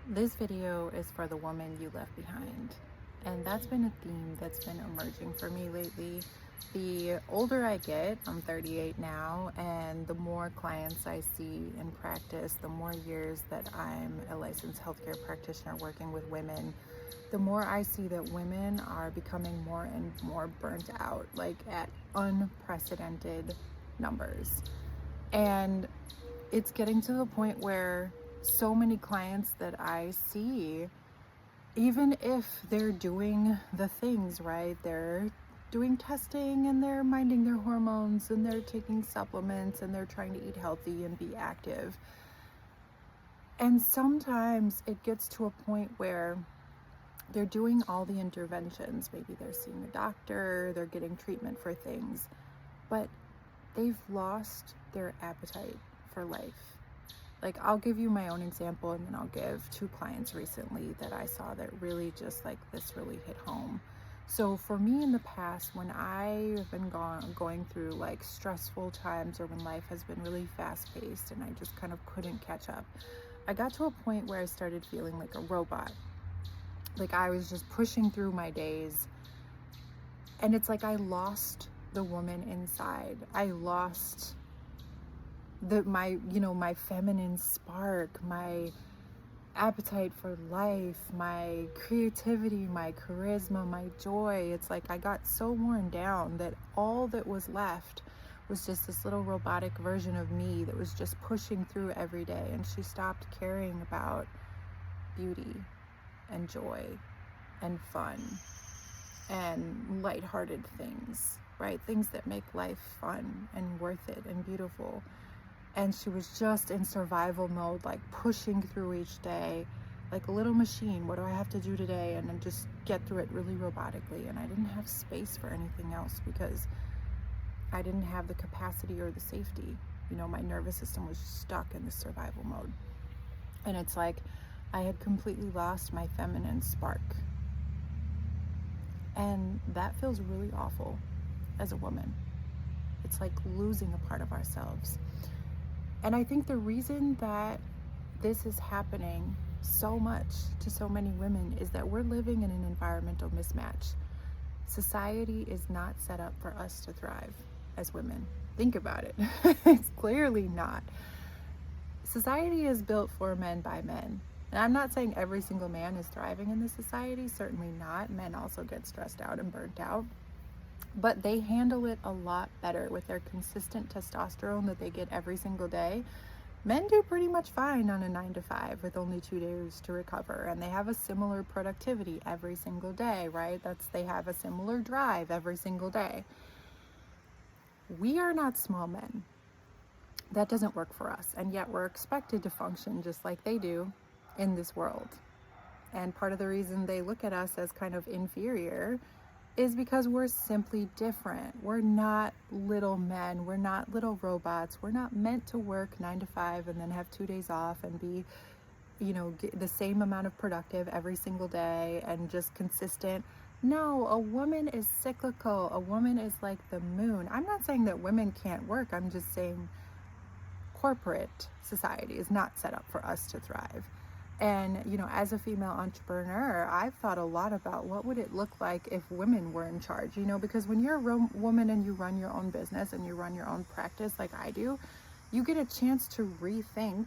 This video is for the woman you left behind. And that's been a theme that's been emerging for me lately. The older I get, I'm 38 now, and the more clients I see in practice, the more years that I'm a licensed healthcare practitioner working with women, the more I see that women are becoming more and more burnt out, like at unprecedented numbers. And it's getting to the point where so many clients that I see, even if they're doing the things right, they're doing testing and they're minding their hormones and they're taking supplements and they're trying to eat healthy and be active. And sometimes it gets to a point where they're doing all the interventions. Maybe they're seeing a doctor, they're getting treatment for things, but they've lost their appetite for life. Like, I'll give you my own example, and then I'll give two clients recently that I saw that really just like this really hit home. So for me in the past, when I have been going through like stressful times, or when life has been really fast paced and I just kind of couldn't catch up, I got to a point where I started feeling like a robot. Like I was just pushing through my days, and it's like I lost the woman inside. I lost my feminine spark, my appetite for life, my creativity, my charisma, my joy. It's like I got so worn down that all that was left was just this little robotic version of me that was just pushing through every day. And she stopped caring about beauty and joy and fun and lighthearted things, right? Things that make life fun and worth it and beautiful. And she was just in survival mode, like pushing through each day, like a little machine. What do I have to do today? And then just get through it really robotically. And I didn't have space for anything else because I didn't have the capacity or the safety. My nervous system was stuck in the survival mode. And it's like I had completely lost my feminine spark. And that feels really awful as a woman. It's like losing a part of ourselves. And I think the reason that this is happening so much to so many women is that we're living in an environmental mismatch. Society is not set up for us to thrive as women. Think about it. It's clearly not. Society is built for men by men. And I'm not saying every single man is thriving in this society, certainly not. Men also get stressed out and burnt out. But they handle it a lot better with their consistent testosterone that they get every single day. Men do pretty much fine on a 9 to 5 with only 2 days to recover, and they have a similar productivity every single day, right? They have a similar drive every single day. We are not small men. That doesn't work for us, and yet we're expected to function just like they do in this world. And part of the reason they look at us as kind of inferior is because we're simply different. We're not little men. We're not little robots. We're not meant to work 9 to 5 and then have 2 days off and be, get the same amount of productive every single day and just consistent. No, a woman is cyclical. A woman is like the moon. I'm not saying that women can't work. I'm just saying corporate society is not set up for us to thrive. And, as a female entrepreneur, I've thought a lot about what would it look like if women were in charge, because when you're a woman and you run your own business and you run your own practice like I do, you get a chance to rethink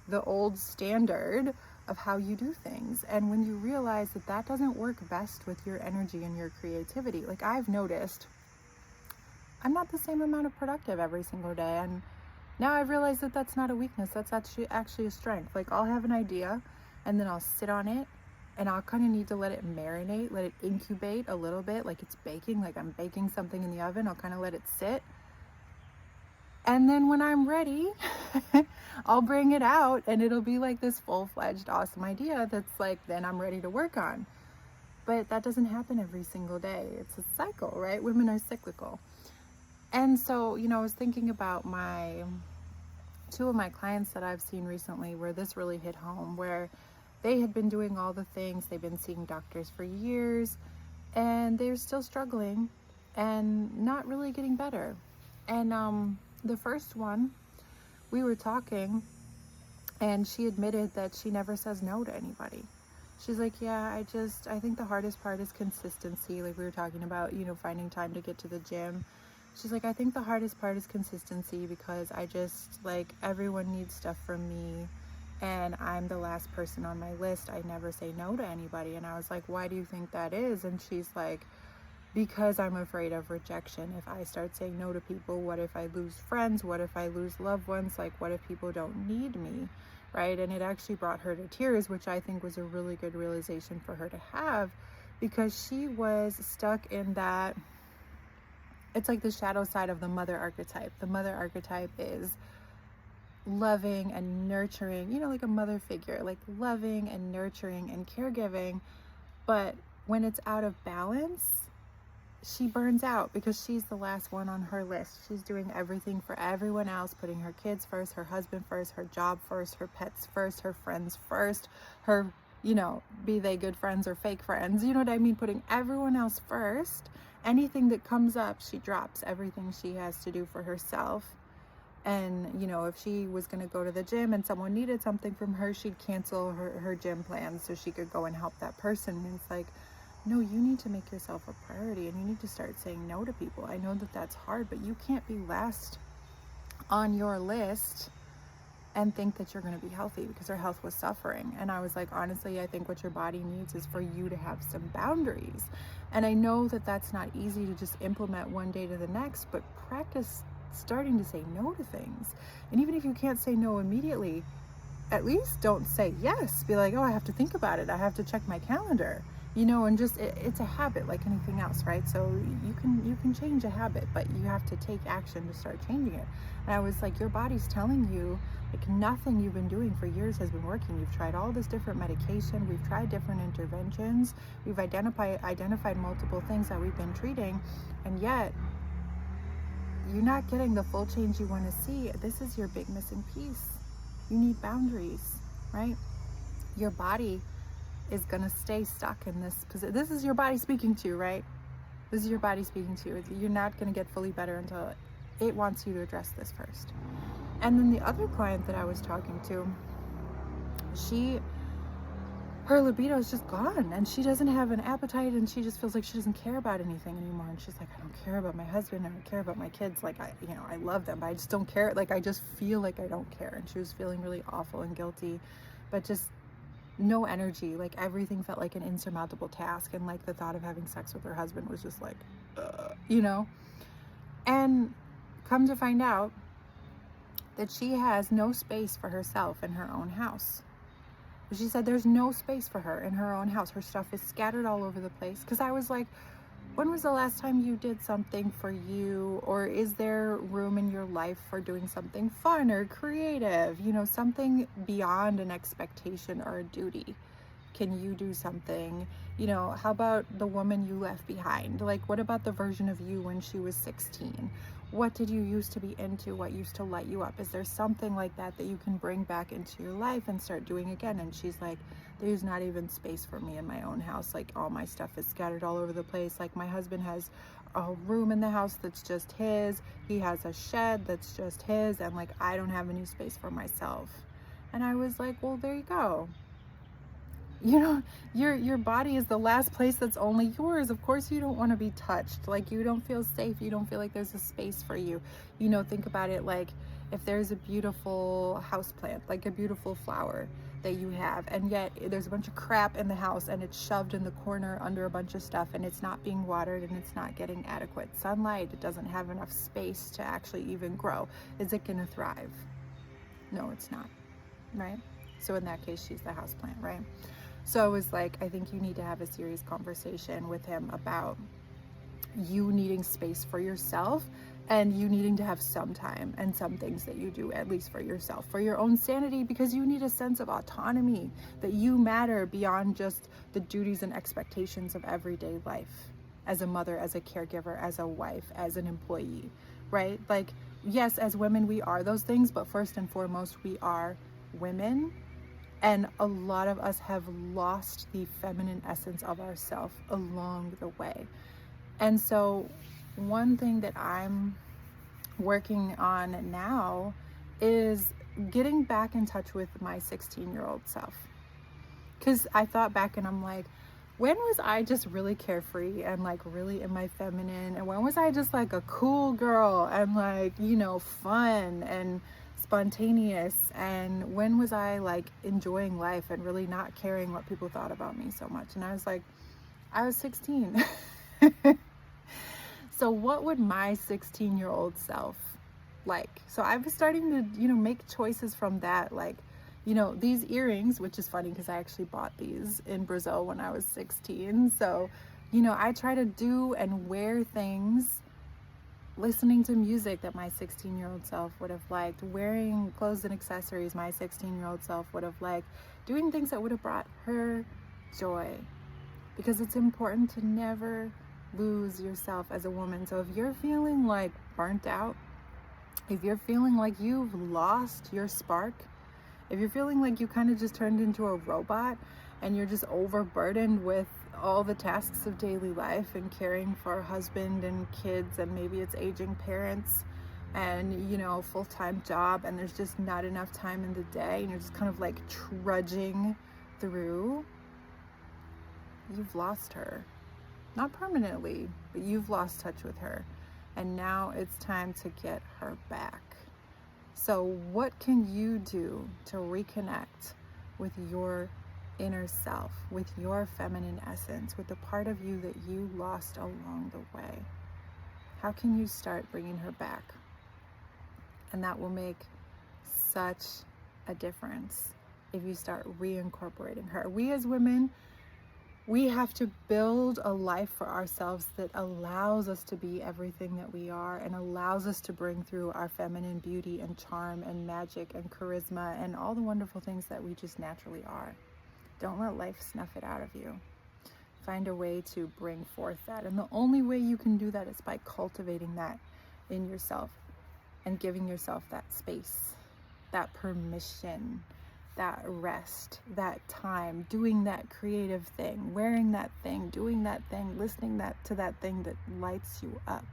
the old standard of how you do things. And when you realize that that doesn't work best with your energy and your creativity, like I've noticed, I'm not the same amount of productive every single day. And now I've realized that that's not a weakness. That's actually a strength. Like I'll have an idea and then I'll sit on it and I'll kind of need to let it marinate, let it incubate a little bit, like it's baking, like I'm baking something in the oven. I'll kind of let it sit. And then when I'm ready, I'll bring it out and it'll be like this full-fledged awesome idea that's like, then I'm ready to work on. But that doesn't happen every single day. It's a cycle, right? Women are cyclical. And so, I was thinking about two of my clients that I've seen recently where this really hit home, where they had been doing all the things, they've been seeing doctors for years, and they're still struggling and not really getting better. And the first one, we were talking, And she admitted that she never says no to anybody. She's like, yeah, I think the hardest part is consistency. Like we were talking about, finding time to get to the gym. She's like, I think the hardest part is consistency because I just, like, everyone needs stuff from me and I'm the last person on my list. I never say no to anybody. And I was like, why do you think that is? And she's like, because I'm afraid of rejection. If I start saying no to people, what if I lose friends? What if I lose loved ones? Like, what if people don't need me? Right? And it actually brought her to tears, which I think was a really good realization for her to have, because she was stuck in that. It's like the shadow side of the mother archetype. The mother archetype is loving and nurturing, like a mother figure, like loving and nurturing and caregiving. But when it's out of balance, she burns out because she's the last one on her list. She's doing everything for everyone else, putting her kids first, her husband first, her job first, her pets first, her friends first, her, be they good friends or fake friends, you know what I mean? Putting everyone else first. Anything that comes up, she drops everything she has to do for herself. And, if she was going to go to the gym and someone needed something from her, she'd cancel her gym plans so she could go and help that person. And it's like, no, you need to make yourself a priority and you need to start saying no to people. I know that that's hard, but you can't be last on your list and think that you're going to be healthy, because her health was suffering. And I was like, honestly, I think what your body needs is for you to have some boundaries. And I know that that's not easy to just implement one day to the next, but practice starting to say no to things. And even if you can't say no immediately, at least don't say yes. Be like, oh, I have to think about it. I have to check my calendar. And just it's a habit like anything else, right? So you can change a habit, but you have to take action to start changing it. And I was like, your body's telling you, like, nothing you've been doing for years has been working. You've tried all this different medication, we've tried different interventions, we've identified multiple things that we've been treating, and yet you're not getting the full change you want to see. This is your big missing piece. You need boundaries, right? Your body is going to stay stuck in this position. This is your body speaking to you, right? This is your body speaking to you. You're not going to get fully better until it wants you to address this first. And then the other client that I was talking to, her libido is just gone and she doesn't have an appetite and she just feels like she doesn't care about anything anymore. And she's like, I don't care about my husband. I don't care about my kids. Like, I love them, but I just don't care. Like, I just feel like I don't care. And she was feeling really awful and guilty, but just no energy. Like, everything felt like an insurmountable task. And like the thought of having sex with her husband was just like, and come to find out that she has no space for herself in her own house. She said there's no space for her in her own house. Her stuff is scattered all over the place. Because I was like, when was the last time you did something for you? Or is there room in your life for doing something fun or creative? Something beyond an expectation or a duty. Can you do something? How about the woman you left behind? Like, what about the version of you when she was 16? What did you used to be into? What used to light you up? Is there something like that that you can bring back into your life and start doing again? And she's like, there's not even space for me in my own house. Like, all my stuff is scattered all over the place. Like, my husband has a room in the house that's just his. He has a shed that's just his. And like, I don't have any space for myself. And I was like, well, there you go. Your body is the last place that's only yours. Of course you don't want to be touched. Like, you don't feel safe. You don't feel like there's a space for you. Think about it like if there's a beautiful houseplant, like a beautiful flower that you have, and yet there's a bunch of crap in the house and it's shoved in the corner under a bunch of stuff and it's not being watered and it's not getting adequate sunlight. It doesn't have enough space to actually even grow. Is it going to thrive? No, it's not, right? So in that case, she's the houseplant, right? So I was like, I think you need to have a serious conversation with him about you needing space for yourself and you needing to have some time and some things that you do, at least for yourself, for your own sanity, because you need a sense of autonomy, that you matter beyond just the duties and expectations of everyday life as a mother, as a caregiver, as a wife, as an employee, right? Like, yes, as women, we are those things, but first and foremost, we are women. And a lot of us have lost the feminine essence of ourselves along the way. And so one thing that I'm working on now is getting back in touch with my 16-year-old self. Because I thought back and I'm like, when was I just really carefree and like really in my feminine? And when was I just like a cool girl and like, fun and spontaneous? And when was I like enjoying life and really not caring what people thought about me so much? And I was like, I was 16. So what would my 16-year-old self like? So I was starting to, make choices from that. Like, these earrings, which is funny because I actually bought these in Brazil when I was 16. So, I try to do and wear things, listening to music that my 16-year-old self would have liked, wearing clothes and accessories my 16-year-old self would have liked, doing things that would have brought her joy. Because it's important to never lose yourself as a woman. So if you're feeling like burnt out, if you're feeling like you've lost your spark, if you're feeling like you kind of just turned into a robot and you're just overburdened with all the tasks of daily life and caring for a husband and kids, and maybe it's aging parents and, a full-time job, and there's just not enough time in the day and you're just kind of like trudging through, you've lost her. Not permanently, but you've lost touch with her. And now it's time to get her back. So what can you do to reconnect with your inner self, with your feminine essence, with the part of you that you lost along the way? How can you start bringing her back? And that will make such a difference if you start reincorporating her. We as women, we have to build a life for ourselves that allows us to be everything that we are and allows us to bring through our feminine beauty and charm and magic and charisma and all the wonderful things that we just naturally are. Don't let life snuff it out of you. Find a way to bring forth that. And the only way you can do that is by cultivating that in yourself and giving yourself that space, that permission, that rest, that time, doing that creative thing, wearing that thing, doing that thing, listening to that thing that lights you up,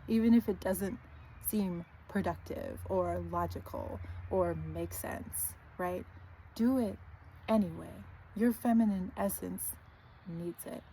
even if it doesn't seem productive or logical or make sense, right? Do it anyway. Your feminine essence needs it.